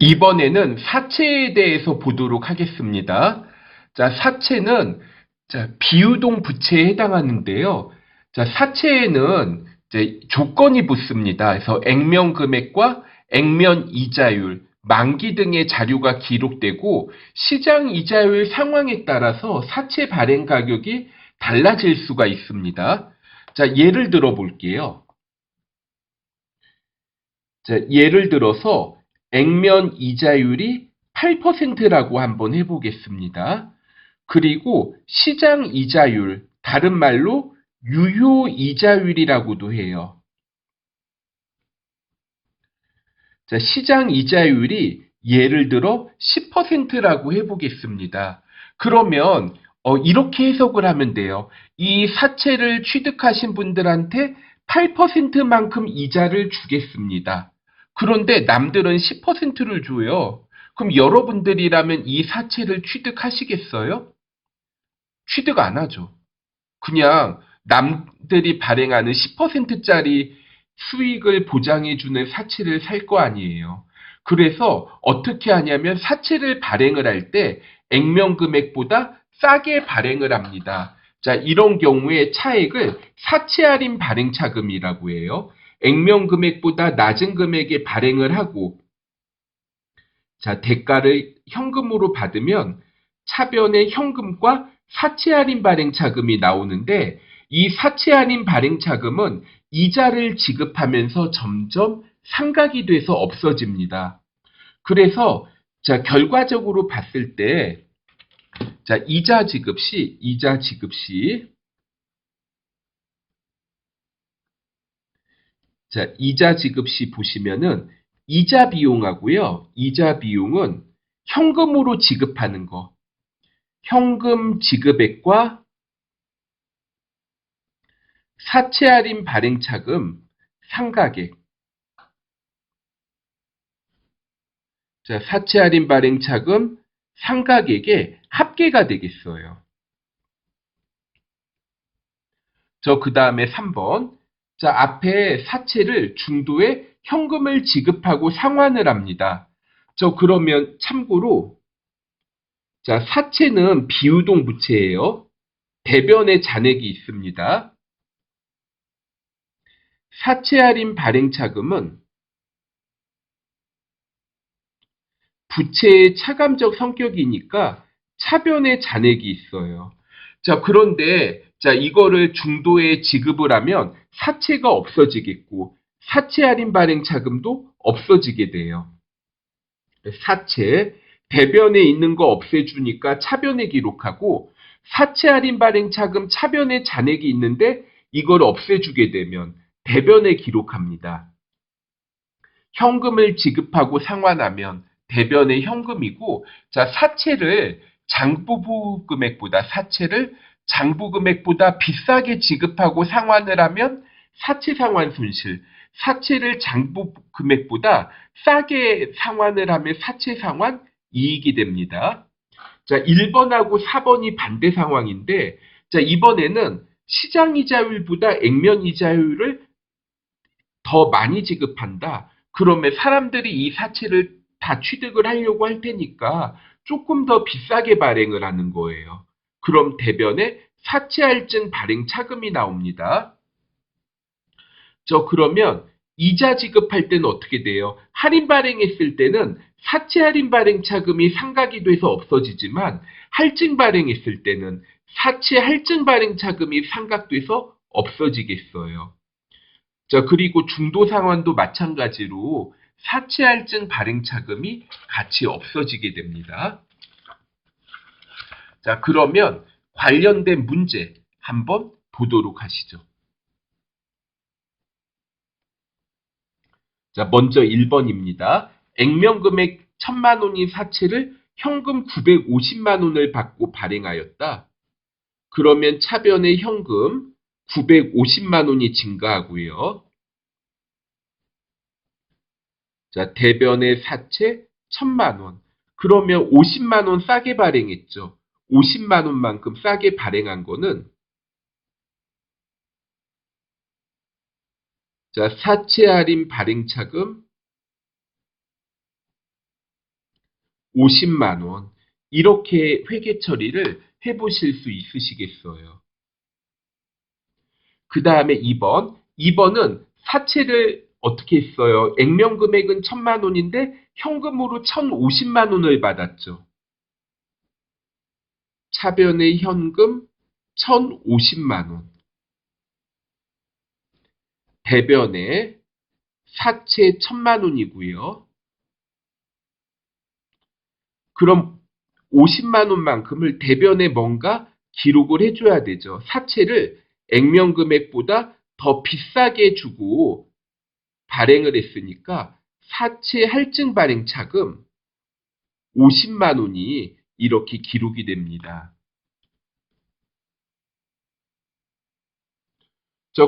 이번에는 사채에 대해서 보도록 하겠습니다. 자, 사채는 비유동 부채에 해당하는데요. 자, 사채에는 이제 조건이 붙습니다. 그래서 액면 금액과 액면 이자율, 만기 등의 자료가 기록되고 시장 이자율 상황에 따라서 사채 발행 가격이 달라질 수가 있습니다. 자, 예를 들어 볼게요. 자, 예를 들어서 액면 이자율이 8%라고 한번 해보겠습니다. 그리고 시장 이자율, 다른 말로 유효 이자율이라고도 해요. 자, 시장 이자율이 예를 들어 10%라고 해보겠습니다. 그러면 이렇게 해석을 하면 돼요. 이 사채를 취득하신 분들한테 8%만큼 이자를 주겠습니다. 그런데 남들은 10%를 줘요. 그럼 여러분들이라면 이 사채를 취득하시겠어요? 취득 안 하죠. 그냥 남들이 발행하는 10%짜리 수익을 보장해주는 사채를 살 거 아니에요. 그래서 어떻게 하냐면 사채를 발행을 할 때 액면 금액보다 싸게 발행을 합니다. 자, 이런 경우에 차액을 사채 할인 발행 차금이라고 해요. 액면 금액보다 낮은 금액에 발행을 하고 자, 대가를 현금으로 받으면 차변의 현금과 사채 할인 발행 차금이 나오는데 이 사채 할인 발행 차금은 이자를 지급하면서 점점 상각이 돼서 없어집니다. 그래서 자, 결과적으로 봤을 때 자, 이자 지급 시 자, 이자 지급 시 보시면은 이자 비용하고요. 이자 비용은 현금으로 지급하는 거. 현금 지급액과 사채 할인 발행 차금 상각액. 자, 사채 할인 발행 차금 상각액의 합계가 되겠어요. 그다음에 3번. 자, 앞에 사채를 중도에 현금을 지급하고 상환을 합니다. 그러면 참고로 자, 사채는 비유동 부채예요. 대변에 잔액이 있습니다. 사채 할인 발행 차금은 부채의 차감적 성격이니까 차변에 잔액이 있어요. 자, 그런데 자, 이거를 중도에 지급을 하면 사채가 없어지겠고 사채 할인 발행 차금도 없어지게 돼요. 사채 대변에 있는 거 없애주니까 차변에 기록하고 사채 할인 발행 차금 차변에 잔액이 있는데 이걸 없애주게 되면 대변에 기록합니다. 현금을 지급하고 상환하면 대변의 현금이고 자, 사채를 장부 금액보다 비싸게 지급하고 상환을 하면 사채 상환 손실, 사채를 장부 금액보다 싸게 상환을 하면 사채 상환 이익이 됩니다. 자, 1번하고 4번이 반대 상황인데 자, 이번에는 시장 이자율보다 액면 이자율을 더 많이 지급한다. 그러면 사람들이 이 사채를 다 취득을 하려고 할 테니까 조금 더 비싸게 발행을 하는 거예요. 그럼 대변에 사채 할증 발행 차금이 나옵니다. 그러면 이자 지급할 때는 어떻게 돼요? 할인 발행했을 때는 사채 할인 발행 차금이 상각이 돼서 없어지지만 할증 발행했을 때는 사채 할증 발행 차금이 상각돼서 없어지겠어요. 자, 그리고 중도 상환도 마찬가지로 사채 할증 발행 차금이 같이 없어지게 됩니다. 자, 그러면 관련된 문제 한번 보도록 하시죠. 자, 먼저 1번입니다. 액면 금액 1000만 원인 사채를 현금 950만 원을 받고 발행하였다. 그러면 차변의 현금 950만 원이 증가하고요. 자, 대변의 사채 1000만 원. 그러면 50만 원 싸게 발행했죠. 50만 원만큼 싸게 발행한 거는 자, 사채 할인 발행 차금 50만 원. 이렇게 회계 처리를 해보실 수 있으시겠어요. 그 다음에 2번. 2번은 사채를 어떻게 했어요? 액면 금액은 1,000만 원인데 현금으로 1,050만 원을 받았죠. 차변의 현금 1,050만 원. 대변의 사채 1,000만 원이고요. 그럼 50만 원만큼을 대변에 뭔가 기록을 해줘야 되죠. 사채를 액면 금액보다 더 비싸게 주고 발행을 했으니까 사채 할증 발행 차금 50만 원이 이렇게 기록이 됩니다.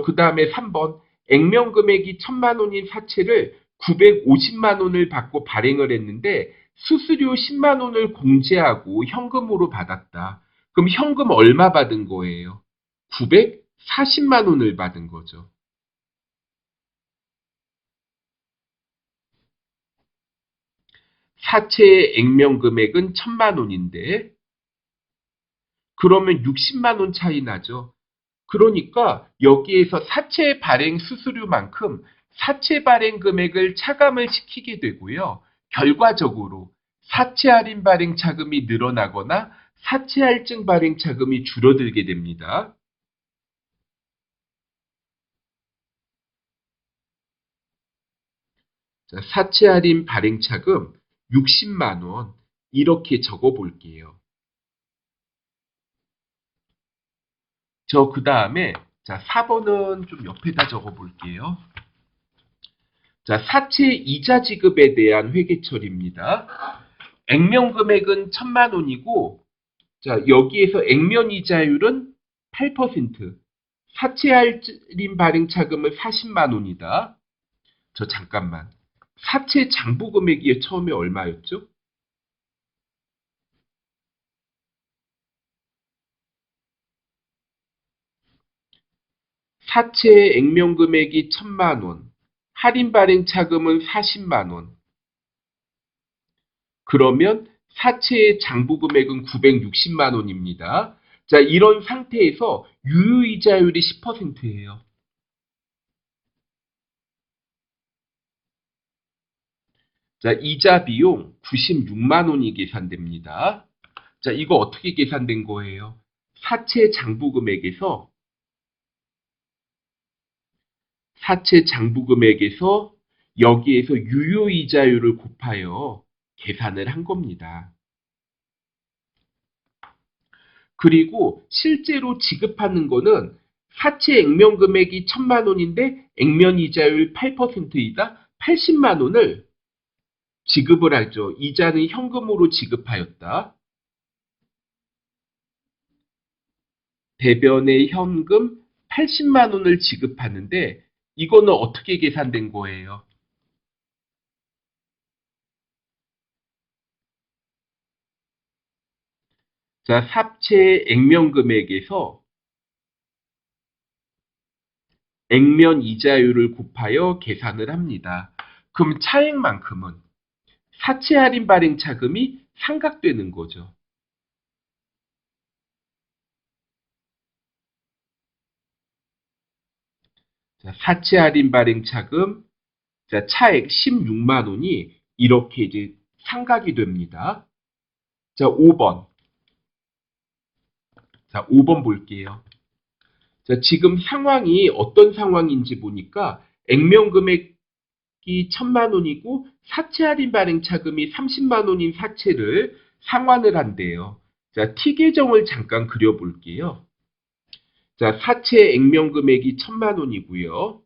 그 다음에 3번. 액면 금액이 1,000만 원인 사채를 950만 원을 받고 발행을 했는데 수수료 10만 원을 공제하고 현금으로 받았다. 그럼 현금 얼마 받은 거예요? 940만 원을 받은 거죠. 사채의 액면 금액은 1,000만 원인데 그러면 60만 원 차이 나죠. 그러니까 여기에서 사채 발행 수수료만큼 사채 발행 금액을 차감을 시키게 되고요. 결과적으로 사채 할인 발행 차금이 늘어나거나 사채 할증 발행 차금이 줄어들게 됩니다. 자, 사채 할인 발행 차금 60만 원 이렇게 적어 볼게요. 그 다음에 자, 4번은 좀 옆에다 적어 볼게요. 자, 사채 이자 지급에 대한 회계 처리입니다. 액면 금액은 1,000만 원이고 자, 여기에서 액면 이자율은 8%, 사채 할인 발행 차금은 40만 원이다. 잠깐만. 사채 장부 금액이 처음에 얼마였죠? 사채 액면 금액이 1,000만 원, 할인 발행 차금은 40만 원. 그러면 사채의 장부 금액은 960만 원입니다. 자, 이런 상태에서 유효이자율이 10%예요. 자, 이자 비용 96만 원이 계산됩니다. 자, 이거 어떻게 계산된 거예요? 사채 장부 금액에서 여기에서 유효이자율을 곱하여 계산을 한 겁니다. 그리고 실제로 지급하는 거는 사채 액면 금액이 1,000만 원인데 액면 이자율 8%이다. 80만 원을 지급을 하죠. 이자는 현금으로 지급하였다. 대변의 현금 80만 원을 지급하는데 이거는 어떻게 계산된 거예요? 자, 사채 액면 금액에서 액면 이자율을 곱하여 계산을 합니다. 그럼 차액만큼은 사채 할인 발행 차금이 상각되는 거죠. 자, 사채 할인 발행 차금, 자, 차액 16만 원이 이렇게 이제 상각이 됩니다. 자, 5번. 자, 5번 볼게요. 자, 지금 상황이 어떤 상황인지 보니까 액면 금액이 1,000만 원이고 사채 할인 발행 차금이 30만 원인 사채를 상환을 한대요. 자, T 계정을 잠깐 그려 볼게요. 자, 사채 액면 금액이 1,000만 원이고요.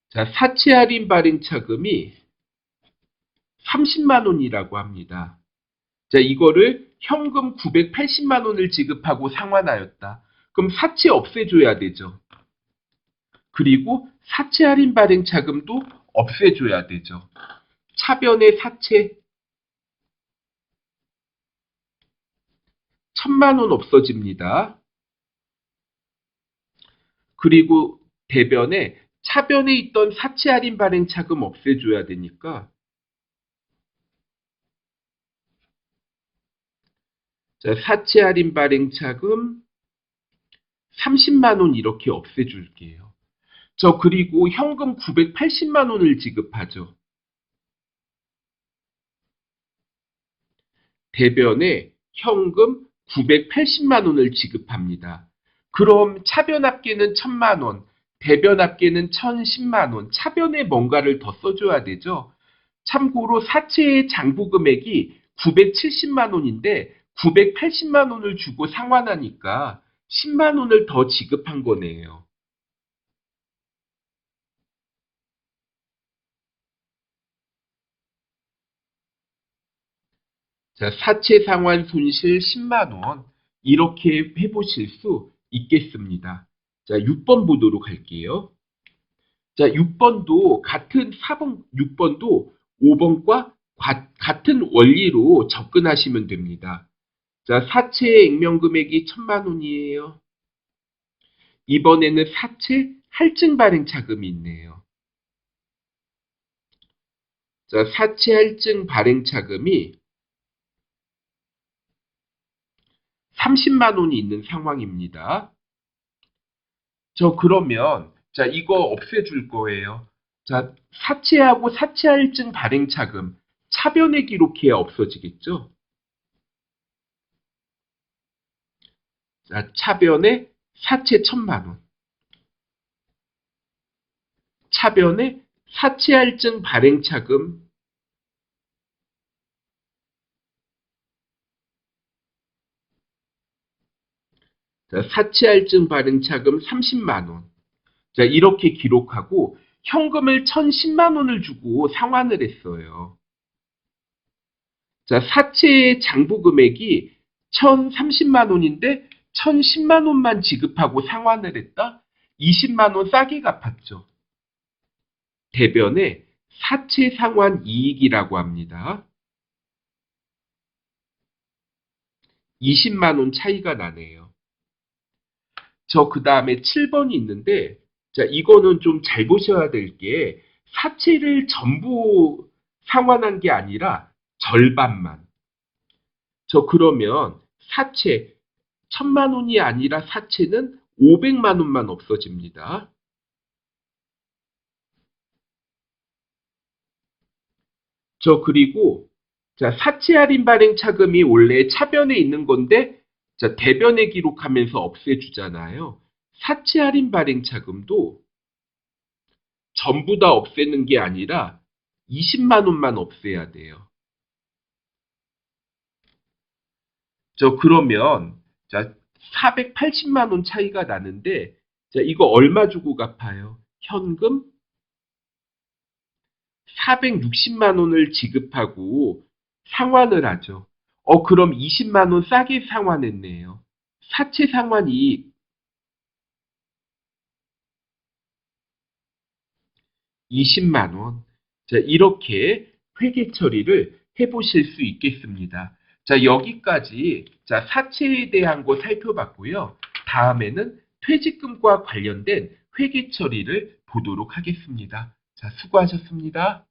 자, 사채 할인 발행 차금이 30만 원이라고 합니다. 자, 이거를 현금 980만 원을 지급하고 상환하였다. 그럼 사채 없애줘야 되죠. 그리고 사채 할인 발행 차금도 없애줘야 되죠. 차변의 사채 1,000만 원 없어집니다. 그리고 대변에 차변에 있던 사채 할인 발행 차금 없애줘야 되니까 자, 사채 할인 발행 차금 30만 원 이렇게 없애줄게요. 저 그리고 현금 980만 원을 지급하죠. 대변에 현금 980만 원을 지급합니다. 그럼 차변 합계는 1000만 원, 대변 합계는 1010만 원, 차변에 뭔가를 더 써줘야 되죠. 참고로 사채의 장부 금액이 970만 원인데 980만 원을 주고 상환하니까 10만 원을 더 지급한 거네요. 자, 사채 상환 손실 10만 원 이렇게 해보실 수 있겠습니다. 자, 6번 보도록 할게요. 자, 6번도 같은 4번, 6번도 5번과 같은 원리로 접근하시면 됩니다. 자, 사채의 액면 금액이 1000만 원이에요. 이번에는 사채 할증 발행 차금이 있네요. 자, 사채 할증 발행 차금이 30만 원이 있는 상황입니다. 저 그러면 자, 이거 없애줄 거예요. 자, 사채하고 사채 할증 발행 차금 차변에 기록해야 없어지겠죠? 자, 차변에 사채 1000만 원. 차변에 사채 할증 발행 차금 자, 사채 할증 발행 차금 30만 원. 자, 이렇게 기록하고 현금을 1010만 원을 주고 상환을 했어요. 자, 사채의 장부 금액이 1030만 원인데 1010만 원만 지급하고 상환을 했다? 20만 원 싸게 갚았죠. 대변에 사채 상환 이익이라고 합니다. 20만 원 차이가 나네요. 저 그 다음에 7번이 있는데 자, 이거는 좀 잘 보셔야 될 게 사채를 전부 상환한 게 아니라 절반만. 저 그러면 사채 1000만 원이 아니라 사채는 500만 원만 없어집니다. 저 그리고 자, 사채 할인 발행 차금이 원래 차변에 있는 건데 자, 대변에 기록하면서 없애주잖아요. 사채 할인 발행 차금도 전부 다 없애는 게 아니라 20만 원만 없애야 돼요. 저 그러면 자, 480만 원 차이가 나는데 자, 이거 얼마 주고 갚아요? 현금 460만 원을 지급하고 상환을 하죠. 그럼 20만 원 싸게 상환했네요. 사채 상환 이익 20만 원. 자, 이렇게 회계 처리를 해보실 수 있겠습니다. 자, 여기까지 자, 사채에 대한 거 살펴봤고요. 다음에는 퇴직금과 관련된 회계 처리를 보도록 하겠습니다. 자, 수고하셨습니다.